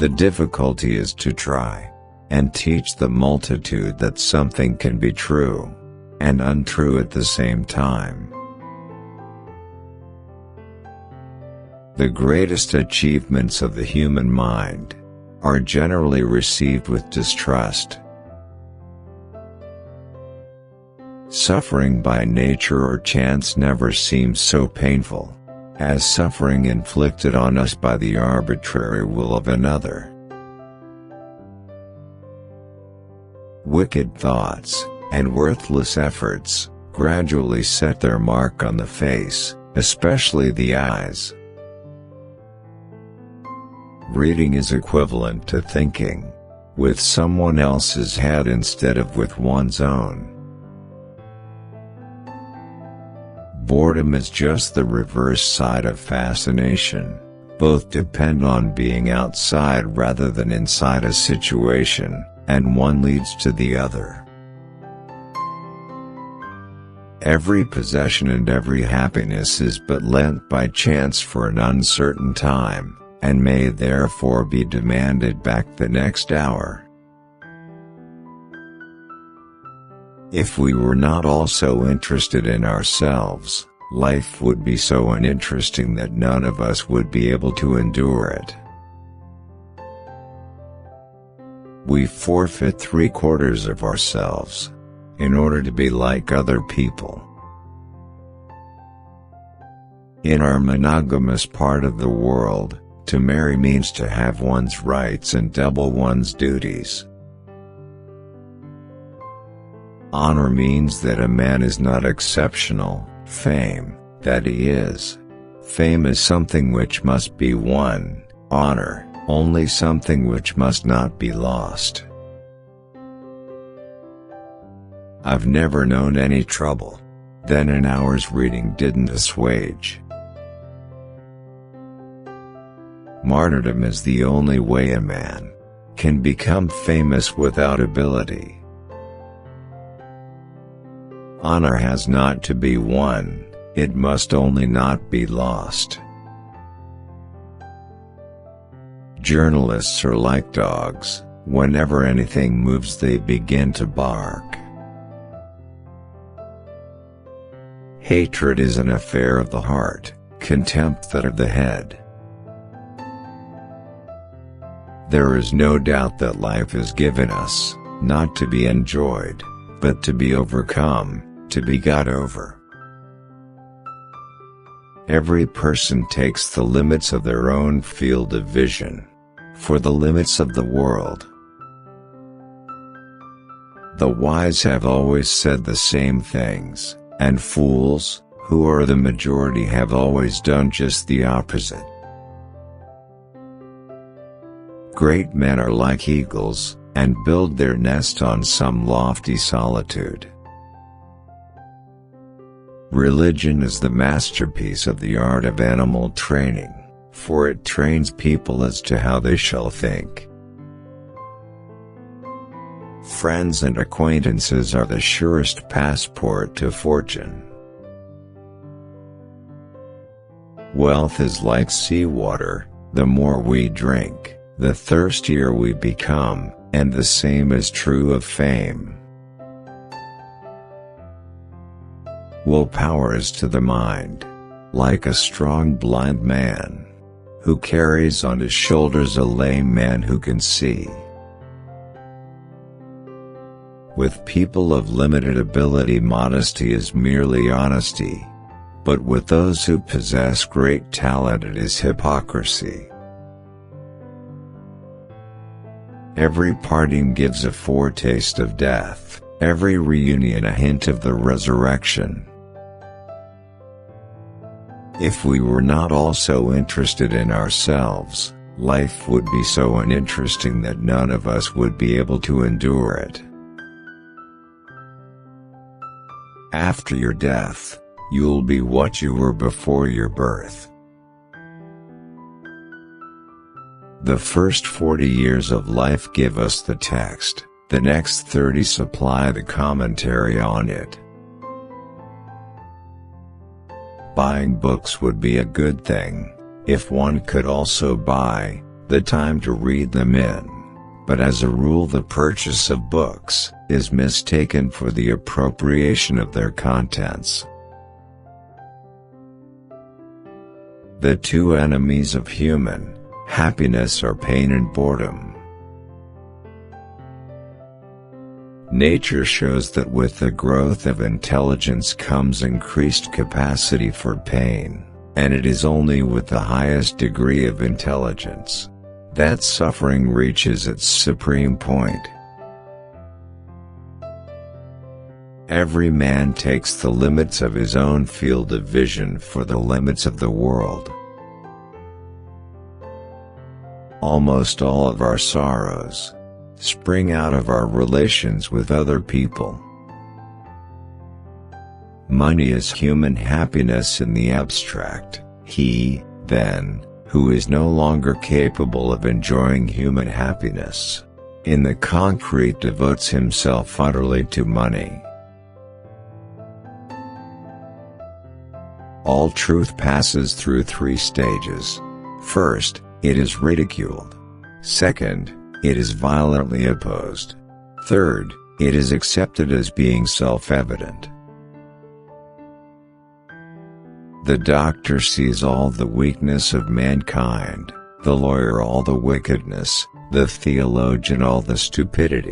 The difficulty is to try and teach the multitude that something can be true and untrue at the same time. The greatest achievements of the human mind are generally received with distrust. Suffering by nature or chance never seems so painful as suffering inflicted on us by the arbitrary will of another. Wicked thoughts and worthless efforts gradually set their mark on the face, especially the eyes. Reading is equivalent to thinking with someone else's head instead of with one's own. Boredom is just the reverse side of fascination. Both depend on being outside rather than inside a situation, and one leads to the other. Every possession and every happiness is but lent by chance for an uncertain time, and may therefore be demanded back the next hour. If we were not also interested in ourselves, life would be so uninteresting that none of us would be able to endure it. We forfeit 3/4 of ourselves in order to be like other people. In our monogamous part of the world, to marry means to have one's rights and double one's duties. Honor means that a man is not exceptional. Fame, that he is. Fame is something which must be won. Honor, only something which must not be lost. I've never known any trouble that an hour's reading didn't assuage. Martyrdom is the only way a man can become famous without ability. Honor has not to be won, it must only not be lost. Journalists are like dogs, whenever anything moves they begin to bark. Hatred is an affair of the heart, contempt that of the head. There is no doubt that life is given us, not to be enjoyed, but to be overcome, to be got over. Every person takes the limits of their own field of vision for the limits of the world. The wise have always said the same things, and fools, who are the majority, have always done just the opposite. Great men are like eagles, and build their nest on some lofty solitude. Religion is the masterpiece of the art of animal training, for it trains people as to how they shall think. Friends and acquaintances are the surest passport to fortune. Wealth is like seawater, the more we drink, the thirstier we become, and the same is true of fame. Willpower is to the mind like a strong blind man who carries on his shoulders a lame man who can see. With people of limited ability, modesty is merely honesty, but with those who possess great talent it is hypocrisy. Every parting gives a foretaste of death, every reunion a hint of the resurrection. If we were not also interested in ourselves, life would be so uninteresting that none of us would be able to endure it. After your death, you'll be what you were before your birth. The first 40 years of life give us the text, the next 30 supply the commentary on it. Buying books would be a good thing, if one could also buy the time to read them in. But as a rule, the purchase of books is mistaken for the appropriation of their contents. The two enemies of human happiness are pain and boredom. Nature shows that with the growth of intelligence comes increased capacity for pain, and it is only with the highest degree of intelligence that suffering reaches its supreme point. Every man takes the limits of his own field of vision for the limits of the world. Almost all of our sorrows spring out of our relations with other people. Money is human happiness in the abstract. He, then, who is no longer capable of enjoying human happiness, in the concrete devotes himself utterly to money. All truth passes through three stages. First, it is ridiculed. Second, it is violently opposed. Third, it is accepted as being self-evident. The doctor sees all the weakness of mankind, the lawyer all the wickedness, the theologian all the stupidity.